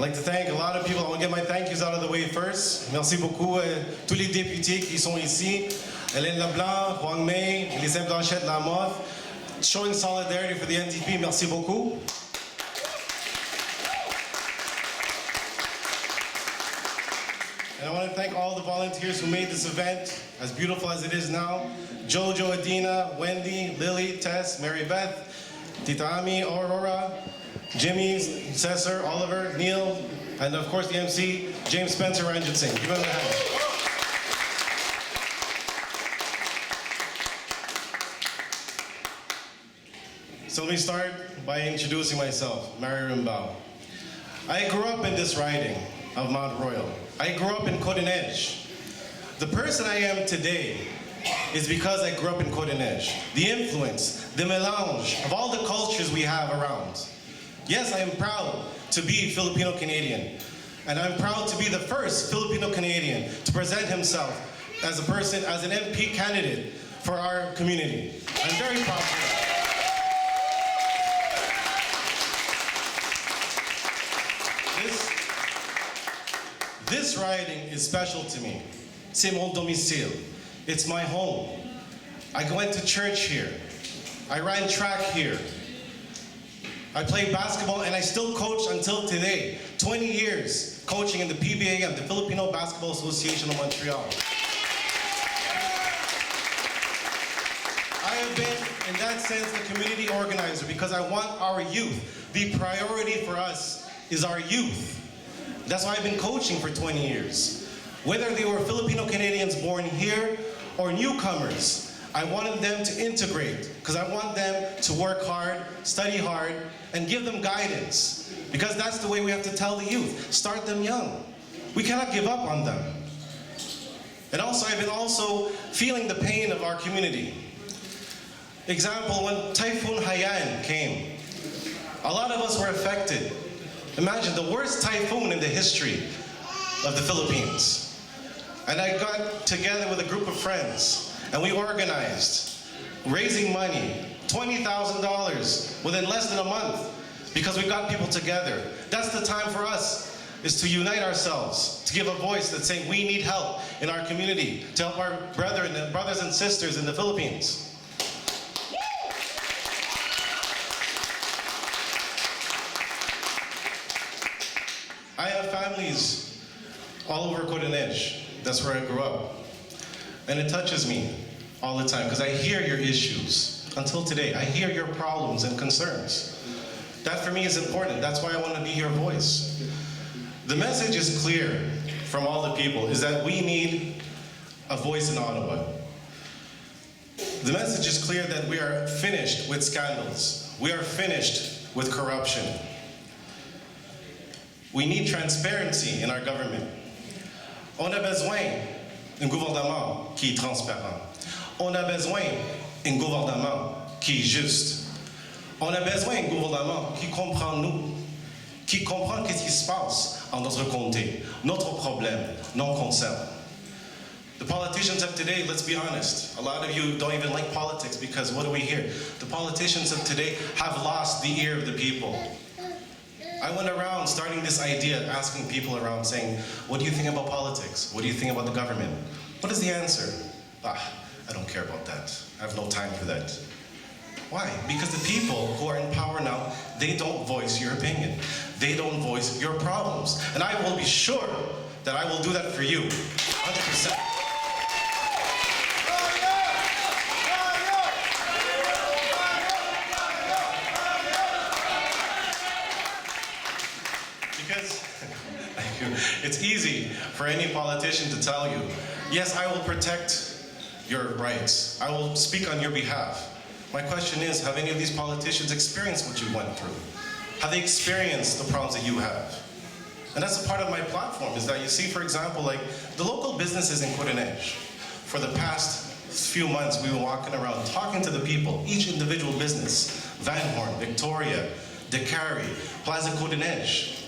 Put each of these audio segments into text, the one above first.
like to thank a lot of people. I want to get my thank yous out of the way first. Merci beaucoup tous les députés qui sont ici. Hélène Leblanc, Huang Mei, Lisa Blanchette Lamotte, showing solidarity for the NDP. Merci beaucoup. And I want to thank all the volunteers who made this event as beautiful as it is now. Jojo, Adina, Wendy, Lily, Tess, Mary Beth, Tita Ami, Aurora, Jimmy, Cesar, Oliver, Neil, and of course the MC, James Spencer Ranjit Singh. Give him a hand. So let me start by introducing myself, Mary Rimbao. I grew up in this riding of Mount Royal. I grew up in Côte-des-Neiges. The person I am today is because I grew up in Côte-des-Neiges. The influence, the melange of all the cultures we have around. Yes, I am proud to be Filipino-Canadian, and I'm proud to be the first Filipino-Canadian to present himself as a person, as an MP candidate for our community. I'm very proud of that. This riding is special to me. C'est mon domicile. It's my home. I went to church here. I ran track here. I played basketball and I still coach until today. 20 years coaching in the PBA, the Filipino Basketball Association of Montreal. I have been, in that sense, the community organizer because I want our youth. The priority for us is our youth. That's why I've been coaching for 20 years. Whether they were Filipino Canadians born here or newcomers, I wanted them to integrate because I want them to work hard, study hard, and give them guidance. Because that's the way we have to tell the youth. Start them young. We cannot give up on them. And also, I've been also feeling the pain of our community. Example, when Typhoon Haiyan came, a lot of us were affected. Imagine the worst typhoon in the history of the Philippines. And I got together with a group of friends and we organized, raising money, $20,000 within less than a month because we got people together. That's the time for us, is to unite ourselves, to give a voice that's saying we need help in our community, to help our brothers and sisters in the Philippines. I have families all over Côte-des-Neiges. That's where I grew up. And it touches me all the time because I hear your issues. Until today, I hear your problems and concerns. That for me is important. That's why I want to be your voice. The message is clear from all the people, is that we need a voice in Ottawa. The message is clear that we are finished with scandals. We are finished with corruption. We need transparency in our government. On a besoin d'un gouvernement qui est transparent. On a besoin d'un gouvernement qui est juste. On a besoin d'un gouvernement qui comprend nous, qui comprend ce qui se passe en notre comté, notre problème, nos concerns. The politicians of today, let's be honest, a lot of you don't even like politics because what do we hear? The politicians of today have lost the ear of the people. I went around starting this idea, asking people around saying, what do you think about politics? What do you think about the government? What is the answer? I don't care about that. I have no time for that. Why? Because the people who are in power now, they don't voice your opinion. They don't voice your problems. And I will be sure that I will do that for you, 100%. It's easy for any politician to tell you, yes, I will protect your rights. I will speak on your behalf. My question is, have any of these politicians experienced what you went through? Have they experienced the problems that you have? And that's a part of my platform, is that you see, for example, like the local businesses in Côte-des-Neiges. For the past few months, we were walking around talking to the people, each individual business, Van Horn, Victoria, Decari, Plaza Côte-des-Neiges.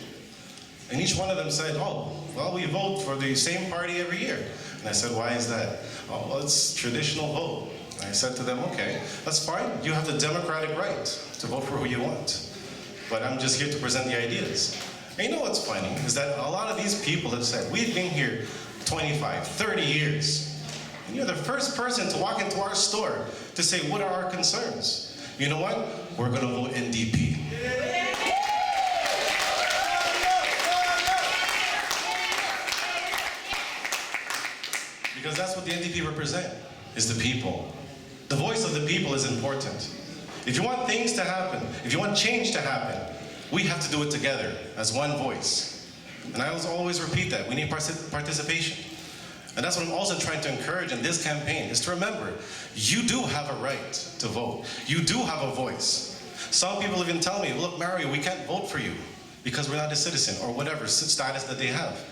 And each one of them said, oh, well, we vote for the same party every year. And I said, why is that? Oh, well, it's traditional vote. And I said to them, okay, that's fine. You have the democratic right to vote for who you want. But I'm just here to present the ideas. And you know what's funny is that a lot of these people have said, we've been here 25, 30 years. And you're the first person to walk into our store to say, what are our concerns? You know what? We're going to vote NDP. Because that's what the NDP represent, is the people. The voice of the people is important. If you want things to happen, if you want change to happen, we have to do it together as one voice. And I always repeat that. We need participation. And that's what I'm also trying to encourage in this campaign, is to remember, you do have a right to vote. You do have a voice. Some people even tell me, look, Mario, we can't vote for you because we're not a citizen or whatever status that they have.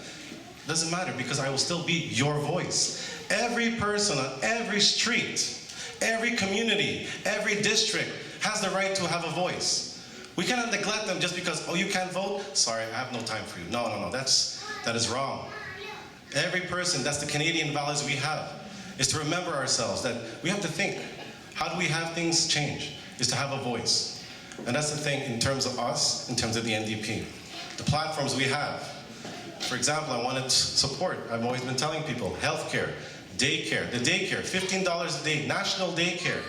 Doesn't matter, because I will still be your voice. Every person on every street, every community, every district has the right to have a voice. We cannot neglect them just because, oh, you can't vote? Sorry, I have no time for you. No, that is wrong. Every person, that's the Canadian values we have, is to remember ourselves that we have to think, how do we have things change? Is to have a voice. And that's the thing in terms of us, in terms of the NDP. The platforms we have. For example, I wanted support. I've always been telling people, healthcare, daycare, the daycare, $15 a day, national daycare.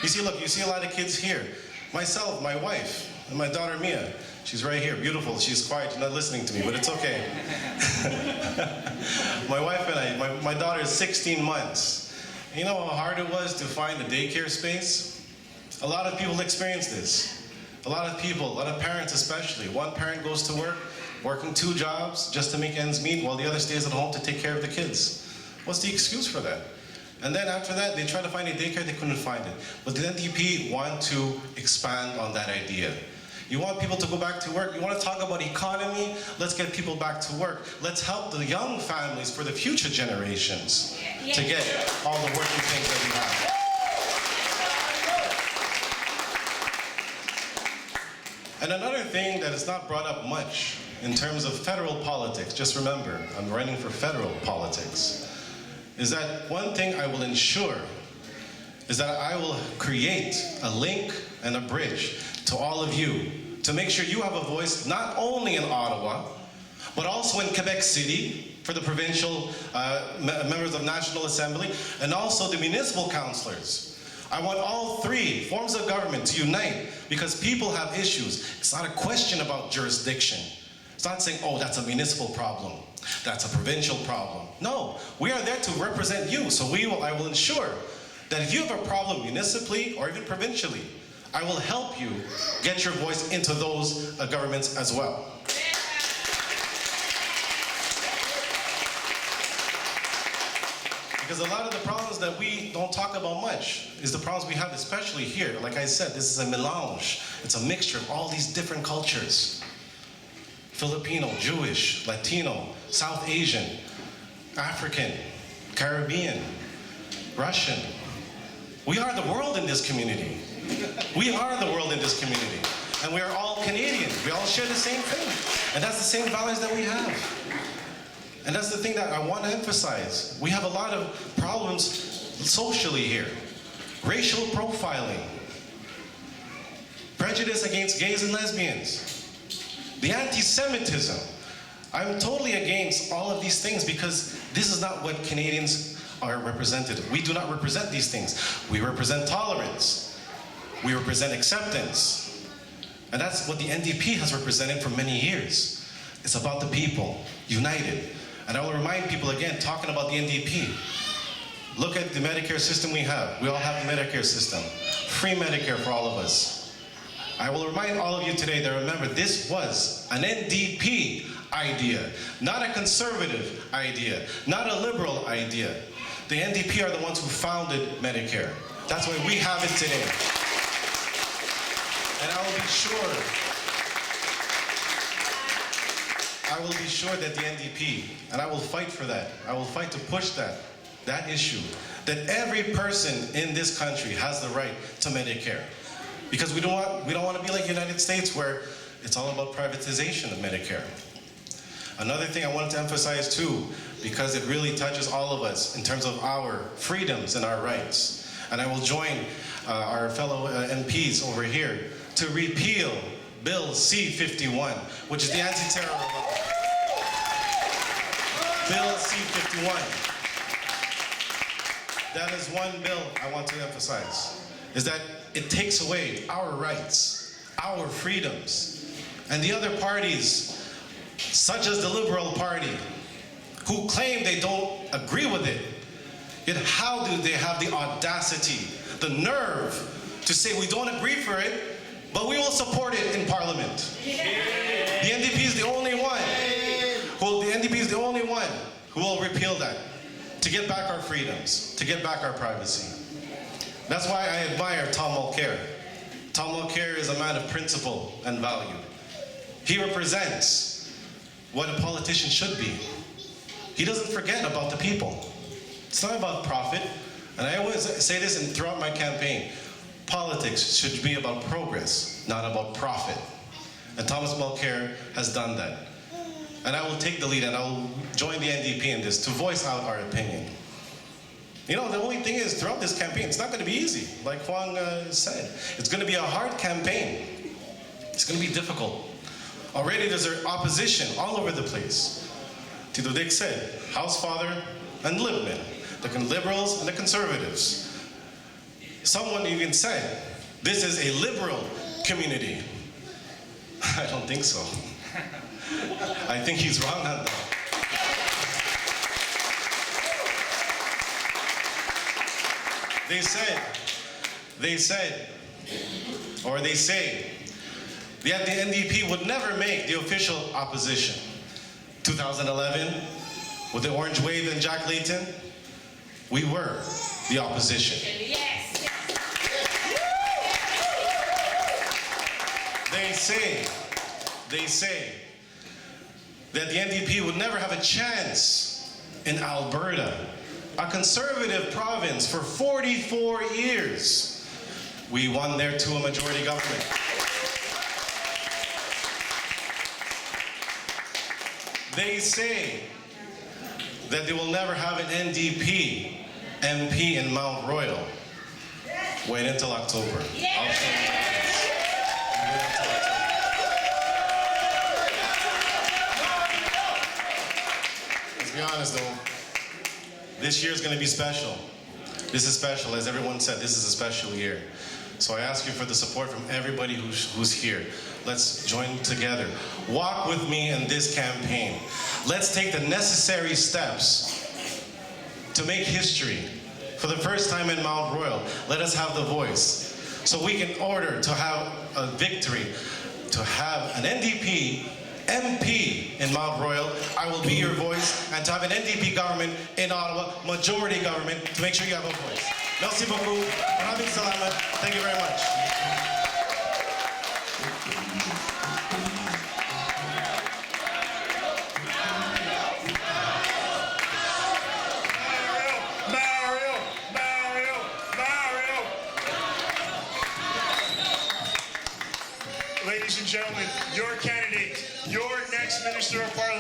You see, look, you see a lot of kids here. Myself, my wife, and my daughter Mia. She's right here, beautiful. She's quiet, she's not listening to me, but it's okay. My wife and I, my daughter is 16 months. You know how hard it was to find a daycare space? A lot of people experience this. A lot of people, a lot of parents especially. One parent goes to work, working 2 jobs just to make ends meet, while the other stays at home to take care of the kids. What's the excuse for that? And then after that, they tried to find a daycare, they couldn't find it. But the NDP want to expand on that idea. You want people to go back to work? You want to talk about economy? Let's get people back to work. Let's help the young families for the future generations to get all the working things that we have. And another thing that is not brought up much in terms of federal politics, just remember, I'm running for federal politics, is that one thing I will ensure is that I will create a link and a bridge to all of you to make sure you have a voice not only in Ottawa, but also in Quebec City for the provincial members of National Assembly, and also the municipal councillors. I want all 3 forms of government to unite, because people have issues. It's not a question about jurisdiction. It's not saying, oh, that's a municipal problem, that's a provincial problem. No, we are there to represent you, so I will ensure that if you have a problem municipally or even provincially, I will help you get your voice into those governments as well. Because a lot of the problems that we don't talk about much is the problems we have, especially here. Like I said, this is a melange. It's a mixture of all these different cultures. Filipino, Jewish, Latino, South Asian, African, Caribbean, Russian. We are the world in this community. We are the world in this community. And we are all Canadian. We all share the same thing. And that's the same values that we have. And that's the thing that I want to emphasize. We have a lot of problems socially here. Racial profiling. Prejudice against gays and lesbians. The anti-Semitism. I'm totally against all of these things, because this is not what Canadians are represented. We do not represent these things. We represent tolerance. We represent acceptance. And that's what the NDP has represented for many years. It's about the people, united. And I will remind people again, talking about the NDP, look at the Medicare system we have. We all have the Medicare system. Free Medicare for all of us. I will remind all of you today that, remember, this was an NDP idea, not a conservative idea, not a liberal idea. The NDP are the ones who founded Medicare. That's why we have it today. And I will be sure that the NDP, and I will fight for that, I will fight to push that issue, that every person in this country has the right to Medicare. Because we don't want to be like the United States, where it's all about privatization of Medicare. Another thing I wanted to emphasize too, because it really touches all of us in terms of our freedoms and our rights. And I will join our fellow MPs over here to repeal Bill C-51, which is the anti-terror law. Bill C-51. That is one bill I want to emphasize, is that it takes away our rights, our freedoms. And the other parties, such as the Liberal Party, who claim they don't agree with it, yet how do they have the audacity, the nerve, to say we don't agree for it, but we will support it in Parliament? The NDP is the only one. Who will repeal that, to get back our freedoms, to get back our privacy. That's why I admire Tom Mulcair. Tom Mulcair is a man of principle and value. He represents what a politician should be. He doesn't forget about the people. It's not about profit. And I always say this throughout my campaign. Politics should be about progress, not about profit. And Thomas Mulcair has done that. And I will take the lead and I will join the NDP in this to voice out our opinion. You know, the only thing is, throughout this campaign, it's not going to be easy. Like Huang said, it's going to be a hard campaign. It's going to be difficult. Already there's opposition all over the place. Tito Dick said, House Father and Libmen, the Liberals and the Conservatives. Someone even said, this is a liberal community. I don't think so. I think he's wrong on that. They say that the NDP would never make the official opposition. 2011, with the Orange Wave and Jack Layton, we were the opposition. Yes. They say that the NDP would never have a chance in Alberta, a conservative province for 44 years. We won there to a majority government. They say that they will never have an NDP MP in Mount Royal. Wait until October. I'll show you. Let's be honest though, this year is going to be special. This is special, as everyone said, this is a special year. So I ask you for the support from everybody who's here. Let's join together. Walk with me in this campaign. Let's take the necessary steps to make history. For the first time in Mount Royal, let us have the voice. So we can order to have a victory, to have an NDP MP in Mount Royal. I will be your voice, and to have an NDP government in Ottawa, majority government, to make sure you have a voice. Merci beaucoup. Maraming salamat. Thank you very much. Ladies and gentlemen, your candidate, your next Minister of Parliament.